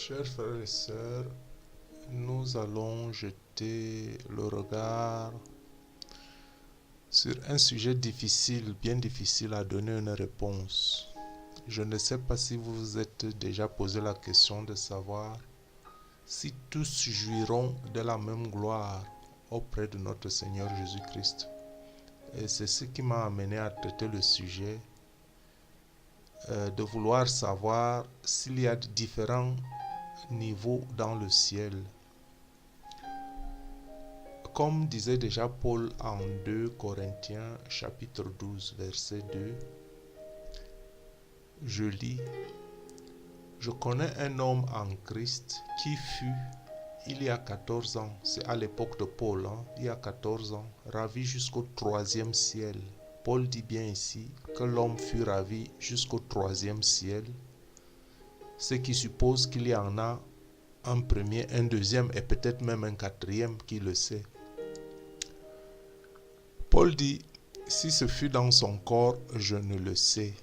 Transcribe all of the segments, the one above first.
Chers frères et sœurs, nous allons jeter le regard sur un sujet difficile, bien difficile à donner une réponse. Je ne sais pas si vous vous êtes déjà posé la question de savoir si tous jouiront de la même gloire auprès de notre Seigneur Jésus-Christ. Et c'est ce qui m'a amené à traiter le sujet, de vouloir savoir s'il y a différents niveaux dans le ciel. Comme disait déjà Paul en 2 Corinthiens chapitre 12 verset 2, je lis: Je connais un homme en Christ qui fut, il y a 14 ans, c'est à l'époque de Paul, il y a 14 ans, ravi jusqu'au 3e ciel. Paul dit bien ici que l'homme fut ravi jusqu'au 3e ciel, ce qui suppose qu'il y en a un premier, un deuxième et peut-être même un quatrième, qui le sait. Paul dit: si ce fut dans son corps, je ne le sais.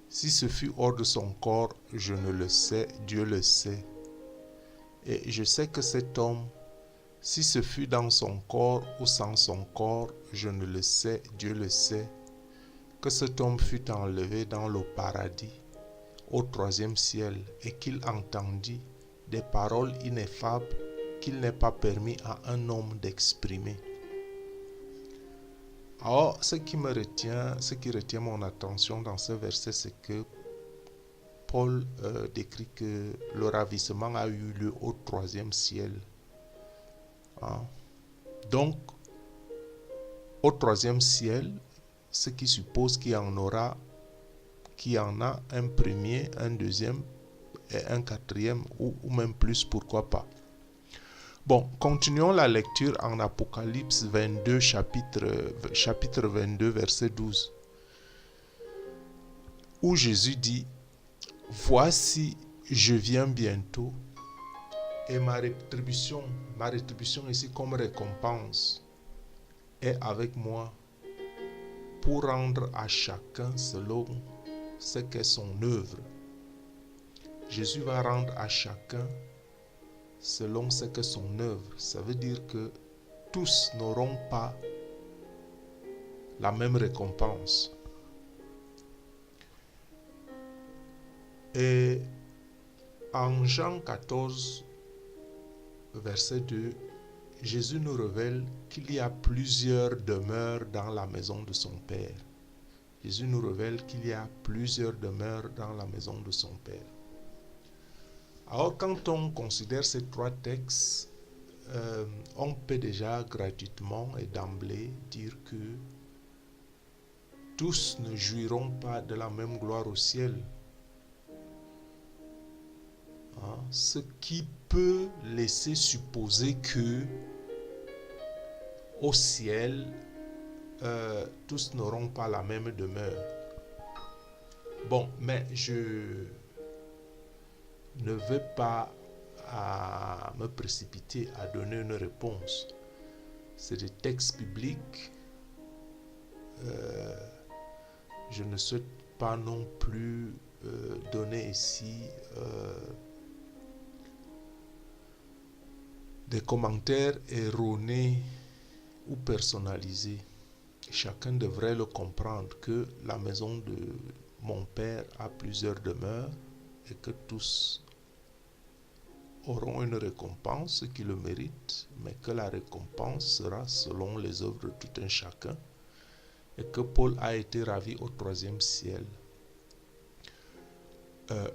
Si ce fut hors de son corps, je ne le sais, Dieu le sait. Et je sais que cet homme, si ce fut dans son corps ou sans son corps, je ne le sais, Dieu le sait, que cet homme fut enlevé dans le paradis, au 3e ciel, et qu'il entendit des paroles ineffables qu'il n'est pas permis à un homme d'exprimer. Alors, ce qui retient mon attention dans ce verset, c'est que Paul décrit que le ravissement a eu lieu au 3e ciel. Donc, au 3e ciel, ce qui suppose qu'il y en a un premier, un deuxième et un quatrième, ou même plus, pourquoi pas. Bon, continuons la lecture en Apocalypse 22, chapitre 22, verset 12, où Jésus dit: Voici, je viens bientôt, et ma rétribution ici comme récompense, est avec moi pour rendre à chacun selon ce qu'est son œuvre. Jésus va rendre à chacun selon ce qu'est son œuvre. Ça veut dire que tous n'auront pas la même récompense. Et en Jean 14, verset 2, Jésus nous révèle qu'il y a plusieurs demeures dans la maison de son Père. Jésus nous révèle qu'il y a plusieurs demeures dans la maison de son Père. Alors, quand on considère ces trois textes, on peut déjà gratuitement et d'emblée dire que tous ne jouiront pas de la même gloire au ciel. Ce qui peut laisser supposer que au ciel, tous n'auront pas la même demeure. Bon, mais je ne veux pas me précipiter à donner une réponse. C'est des textes bibliques. Je ne souhaite pas non plus donner ici des commentaires erronés ou personnalisés. Chacun devrait le comprendre que la maison de mon Père a plusieurs demeures et que tous auront une récompense, ceux qui le méritent, mais que la récompense sera selon les œuvres de tout un chacun, et que Paul a été ravi au 3e ciel.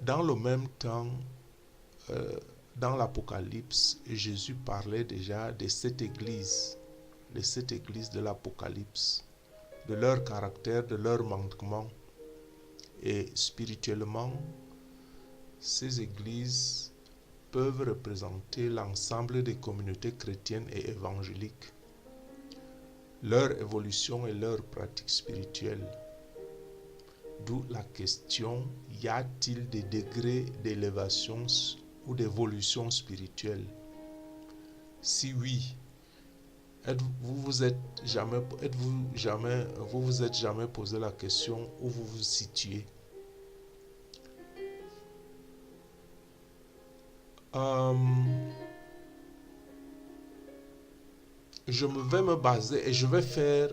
Dans le même temps, dans l'Apocalypse, Jésus parlait déjà des 7 églises, les 7 églises de l'Apocalypse, de leur caractère, de leur manquement. Et spirituellement, ces églises peuvent représenter l'ensemble des communautés chrétiennes et évangéliques, leur évolution et leur pratique spirituelle. D'où la question: y a-t-il des degrés d'élévation ou d'évolution spirituelle? Si oui, vous vous êtes jamais posé la question où vous vous situez? Je vais me baser et je vais faire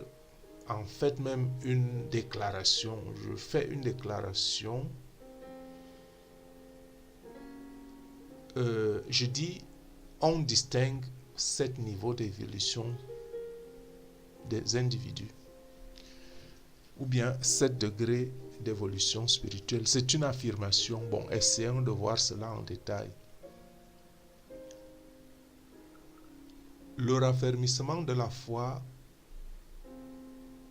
en fait même une déclaration. Je fais une déclaration. Je dis, on distingue 7 niveaux d'évolution des individus, ou bien 7 degrés d'évolution spirituelle. C'est une affirmation. Bon, essayons de voir cela en détail. Le raffermissement de la foi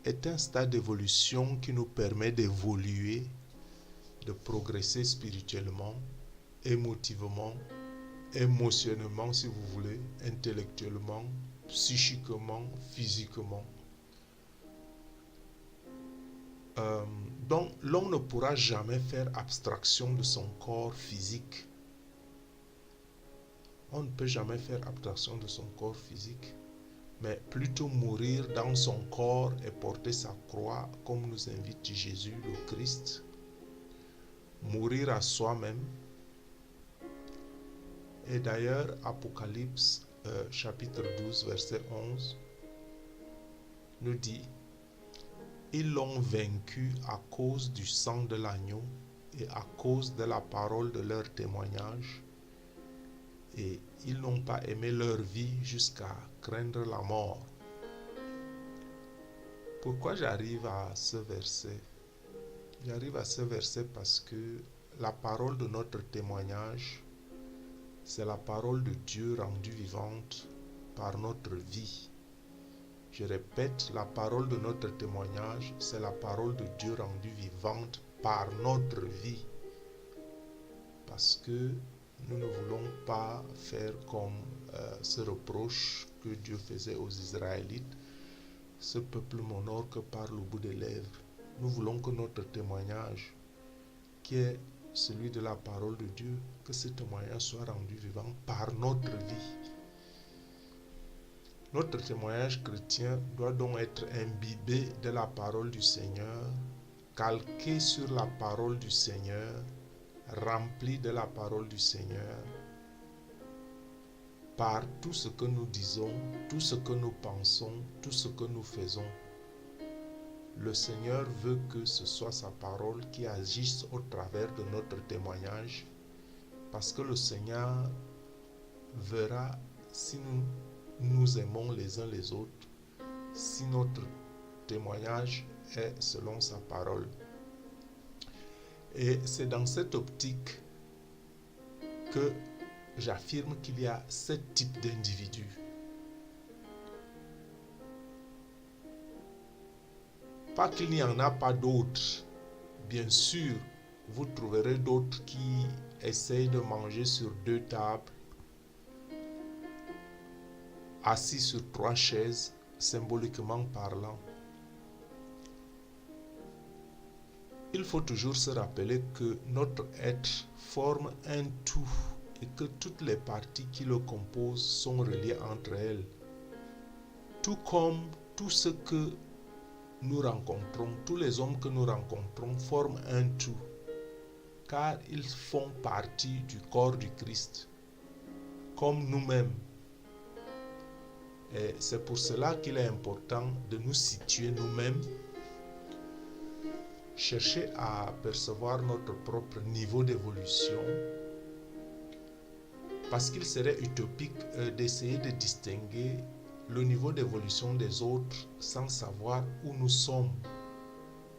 est un stade d'évolution qui nous permet d'évoluer, de progresser spirituellement, émotivement, émotionnellement si vous voulez, intellectuellement, psychiquement, physiquement. Donc l'on ne pourra jamais faire abstraction de son corps physique. On ne peut jamais faire abstraction de son corps physique, mais plutôt mourir dans son corps et porter sa croix comme nous invite Jésus le Christ. Mourir à soi-même. Et d'ailleurs, Apocalypse chapitre 12, verset 11 nous dit: ils l'ont vaincu à cause du sang de l'agneau et à cause de la parole de leur témoignage. Et ils n'ont pas aimé leur vie jusqu'à craindre la mort. Pourquoi j'arrive à ce verset? J'arrive à ce verset parce que la parole de notre témoignage, c'est la parole de Dieu rendue vivante par notre vie. Je répète, la parole de notre témoignage, c'est la parole de Dieu rendue vivante par notre vie. Parce que nous ne voulons pas faire comme ce reproche que Dieu faisait aux Israélites. Ce peuple m'honore que par le bout des lèvres. Nous voulons que notre témoignage, qui est celui de la parole de Dieu, que ce témoignage soit rendu vivant par notre vie. Notre témoignage chrétien doit donc être imbibé de la parole du Seigneur, calqué sur la parole du Seigneur, rempli de la parole du Seigneur, par tout ce que nous disons, tout ce que nous pensons, tout ce que nous faisons. Le Seigneur veut que ce soit sa parole qui agisse au travers de notre témoignage, parce que le Seigneur verra si nous aimons les uns les autres, si notre témoignage est selon sa parole. Et c'est dans cette optique que j'affirme qu'il y a 7 types d'individus. Pas qu'il n'y en a pas d'autres. Bien sûr, vous trouverez d'autres qui essayent de manger sur 2 tables, assis sur 3 chaises, symboliquement parlant. Il faut toujours se rappeler que notre être forme un tout et que toutes les parties qui le composent sont reliées entre elles. Tout comme tout ce que nous rencontrons, tous les hommes que nous rencontrons forment un tout, car ils font partie du corps du Christ, comme nous-mêmes. Et c'est pour cela qu'il est important de nous situer nous-mêmes, chercher à percevoir notre propre niveau d'évolution, parce qu'il serait utopique d'essayer de distinguer le niveau d'évolution des autres sans savoir où nous sommes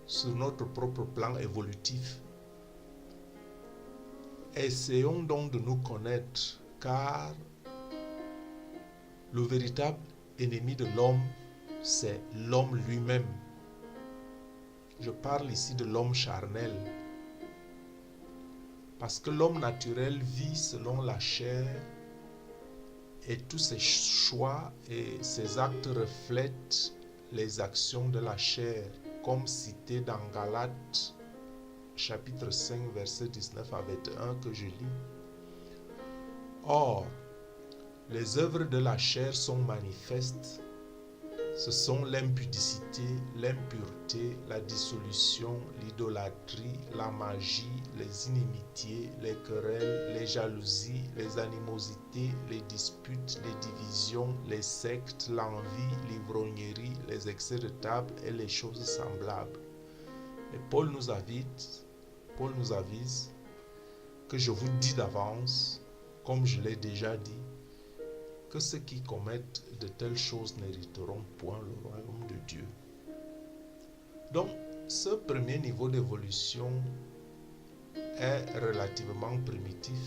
sur notre propre plan évolutif. Essayons donc de nous connaître, car le véritable ennemi de l'homme, c'est l'homme lui-même. Je parle ici de l'homme charnel, parce que l'homme naturel vit selon la chair et tous ses choix et ses actes reflètent les actions de la chair, comme cité dans Galates chapitre 5 verset 19 à 21 que je lis. Or, les œuvres de la chair sont manifestes, Ce sont l'impudicité, l'impureté, la dissolution, l'idolâtrie, la magie, les inimitiés, les querelles, les jalousies, les animosités, les disputes, les divisions, les sectes, l'envie, l'ivrognerie, les excès de table et les choses semblables. Et Paul nous avise que je vous dis d'avance, comme je l'ai déjà dit, que ceux qui commettent de telles choses n'hériteront point le royaume de Dieu. Donc, ce premier niveau d'évolution est relativement primitif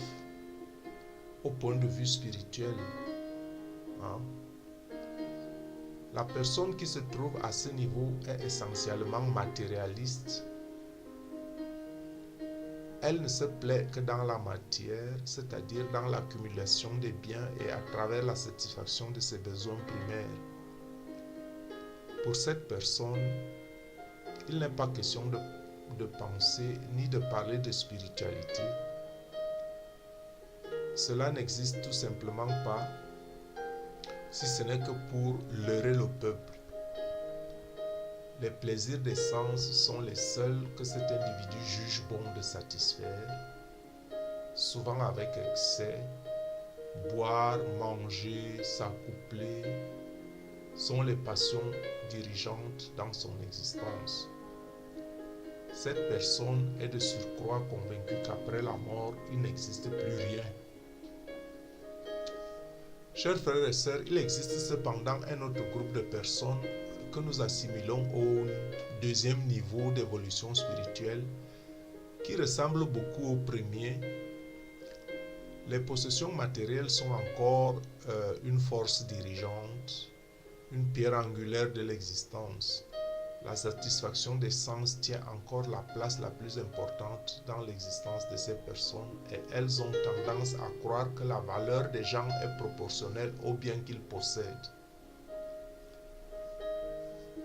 au point de vue spirituel. La personne qui se trouve à ce niveau est essentiellement matérialiste. Elle ne se plaît que dans la matière, c'est-à-dire dans l'accumulation des biens et à travers la satisfaction de ses besoins primaires. Pour cette personne, il n'est pas question de penser ni de parler de spiritualité. Cela n'existe tout simplement pas, si ce n'est que pour leurrer le peuple. Les plaisirs des sens sont les seuls que cet individu juge bon de satisfaire, souvent avec excès. Boire, manger, s'accoupler sont les passions dirigeantes dans son existence. Cette personne est de surcroît convaincue qu'après la mort, il n'existe plus rien. Chers frères et sœurs, il existe cependant un autre groupe de personnes que nous assimilons au deuxième niveau d'évolution spirituelle qui ressemble beaucoup au premier. Les possessions matérielles sont encore une force dirigeante, une pierre angulaire de l'existence. La satisfaction des sens tient encore la place la plus importante dans l'existence de ces personnes et elles ont tendance à croire que la valeur des gens est proportionnelle aux biens qu'ils possèdent.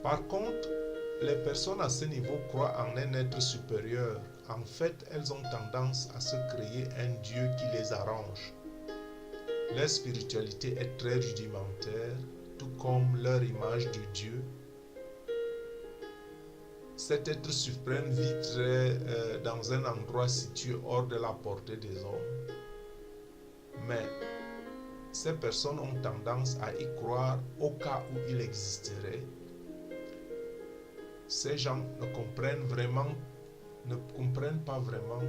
Par contre, les personnes à ce niveau croient en un être supérieur. En fait, elles ont tendance à se créer un Dieu qui les arrange. Leur spiritualité est très rudimentaire, tout comme leur image de Dieu. Cet être suprême vit dans un endroit situé hors de la portée des hommes. Mais ces personnes ont tendance à y croire au cas où il existerait. Ces gens ne comprennent pas vraiment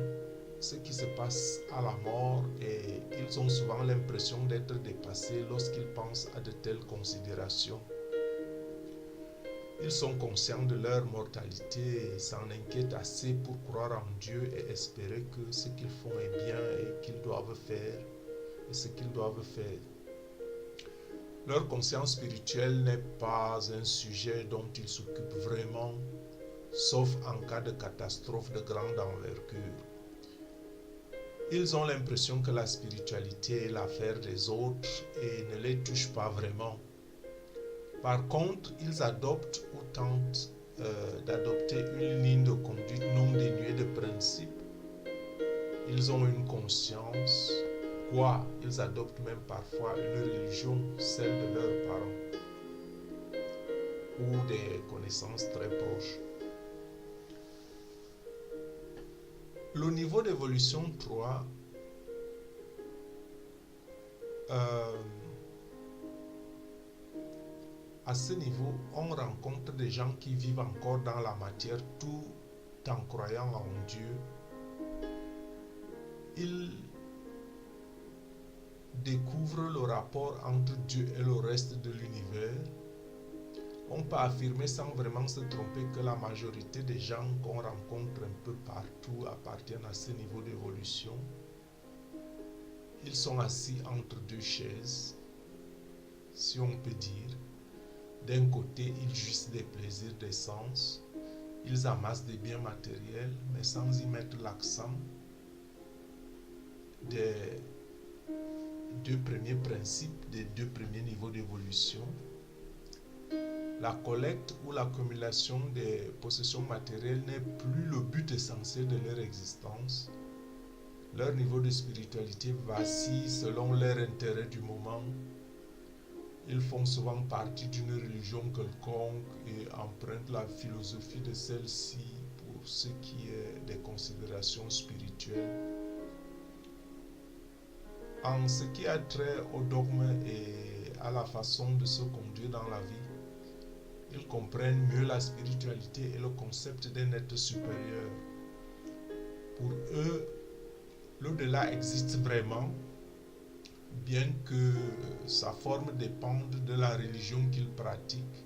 ce qui se passe à la mort et ils ont souvent l'impression d'être dépassés lorsqu'ils pensent à de telles considérations. Ils sont conscients de leur mortalité et s'en inquiètent assez pour croire en Dieu et espérer que ce qu'ils font est bien et qu'ils doivent faire et ce qu'ils doivent faire. Leur conscience spirituelle n'est pas un sujet dont ils s'occupent vraiment, sauf en cas de catastrophe de grande envergure. Ils ont l'impression que la spiritualité est l'affaire des autres et ne les touche pas vraiment. Par contre, ils adoptent ou tentent d'adopter une ligne de conduite non dénuée de principes. Ils ont une conscience, ils adoptent même parfois une religion, celle de leurs parents ou des connaissances très proches. Le niveau d'évolution 3 à ce niveau, on rencontre des gens qui vivent encore dans la matière tout en croyant en Dieu. Ils découvrent le rapport entre Dieu et le reste de l'univers. On peut affirmer sans vraiment se tromper que la majorité des gens qu'on rencontre un peu partout appartiennent à ce niveau d'évolution. Ils sont assis entre deux chaises, si on peut dire. D'un côté, ils jouissent des plaisirs des sens, ils amassent des biens matériels, mais sans y mettre l'accent. Des deux premiers principes, des deux premiers niveaux d'évolution. La collecte ou l'accumulation des possessions matérielles n'est plus le but essentiel de leur existence. Leur niveau de spiritualité vacille selon leur intérêt du moment. Ils font souvent partie d'une religion quelconque et empruntent la philosophie de celle-ci pour ce qui est des considérations spirituelles. En ce qui a trait au dogme et à la façon de se conduire dans la vie, ils comprennent mieux la spiritualité et le concept d'un être supérieur. Pour eux, l'au-delà existe vraiment, bien que sa forme dépende de la religion qu'ils pratiquent.